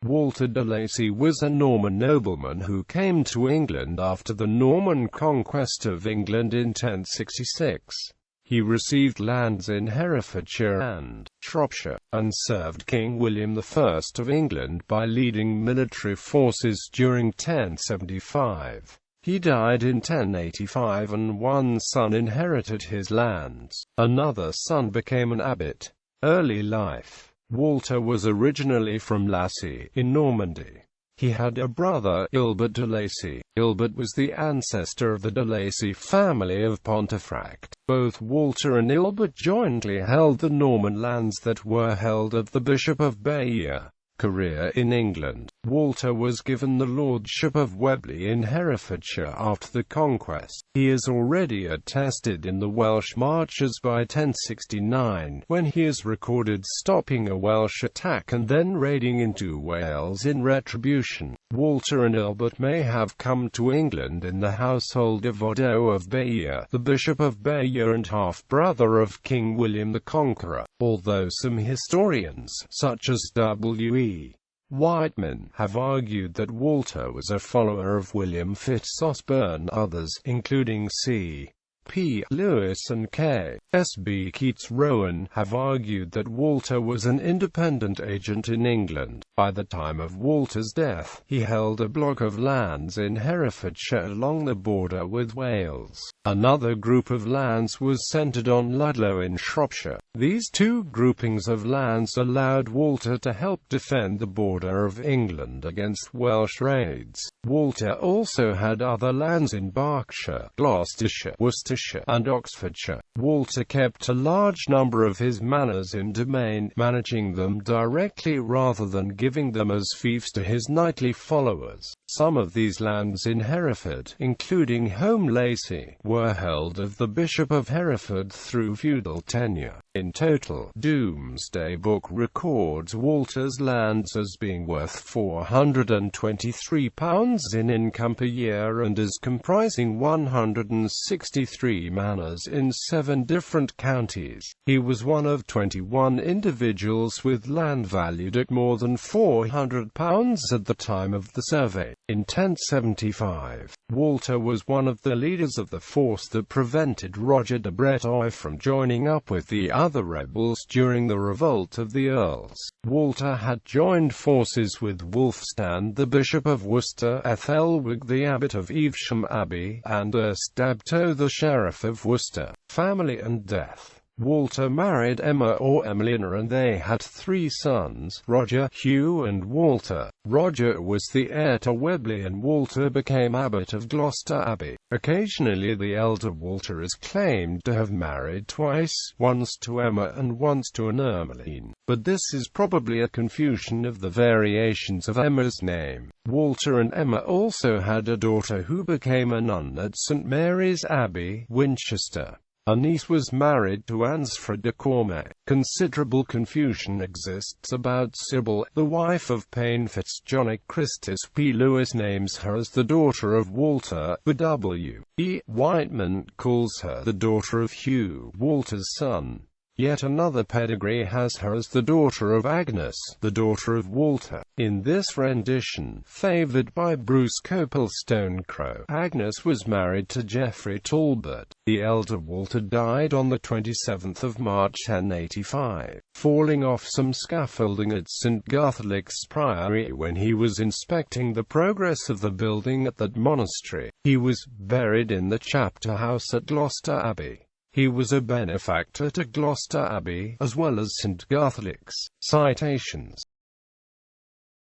Walter de Lacy was a Norman nobleman who came to England after the Norman Conquest of England in 1066. He received lands in Herefordshire and Shropshire, and served King William I of England by leading military forces during 1075. He died in 1085 and one son inherited his lands. Another son became an abbot. Early life. Walter was originally from Lacy, in Normandy. He had a brother, Albert de Lacy. Albert was the ancestor of the de Lacy family of Pontefract. Both Walter and Albert jointly held the Norman lands that were held of the Bishop of Bayeux. Career in England. Walter was given the lordship of Webley in Herefordshire after the conquest. He is already attested in the Welsh marches by 1069, when he is recorded stopping a Welsh attack and then raiding into Wales in retribution. Walter and Albert may have come to England in the household of Odo of Bayeux, the Bishop of Bayeux and half-brother of King William the Conqueror, although some historians, such as W.E. Whiteman, have argued that Walter was a follower of William Fitz-Osbern. Others, including C. P. Lewis and K. S. B. Keats Rowan, have argued that Walter was an independent agent in England. By the time of Walter's death, he held a block of lands in Herefordshire along the border with Wales. Another group of lands was centred on Ludlow in Shropshire. These two groupings of lands allowed Walter to help defend the border of England against Welsh raids. Walter also had other lands in Berkshire, Gloucestershire, Worcestershire, and Oxfordshire. Walter kept a large number of his manors in domain, managing them directly rather than giving them as fiefs to his knightly followers. Some of these lands in Hereford, including Home Lacy, were held of the Bishop of Hereford through feudal tenure. In total, Domesday Book records Walter's lands as being worth £423 in income per year and as comprising 163 manors in 7 different counties. He was one of 21 individuals with land valued at more than £400 at the time of the survey. In 1075, Walter was one of the leaders of the force that prevented Roger de Breteuil from joining up with the other rebels during the revolt of the Earls. Walter had joined forces with Wulfstan, the Bishop of Worcester, Ethelwig, the abbot of Evesham Abbey, and Erstabto, the sheriff of Worcester. Family and death. Walter married Emma or Emilina and they had 3 sons, Roger, Hugh and Walter. Roger was the heir to Webley and Walter became abbot of Gloucester Abbey. Occasionally the elder Walter is claimed to have married twice, once to Emma and once to an Ermeline, but this is probably a confusion of the variations of Emma's name. Walter and Emma also had a daughter who became a nun at St Mary's Abbey, Winchester. A niece was married to Ansfrid de Cormet. Considerable confusion exists about Sybil, the wife of Payne Fitzjohn. Christus P. Lewis names her as the daughter of Walter, but W.E. Whiteman calls her the daughter of Hugh, Walter's son. Yet another pedigree has her as the daughter of Agnes, the daughter of Walter. In this rendition, favoured by Bruce Coplestone-Crowe, Agnes was married to Geoffrey Talbot. The elder Walter died on the 27th of March 1085, falling off some scaffolding at St Guthalic's Priory when he was inspecting the progress of the building at that monastery. He was buried in the chapter house at Gloucester Abbey. He was a benefactor to Gloucester Abbey, as well as St Guthalic's. Citations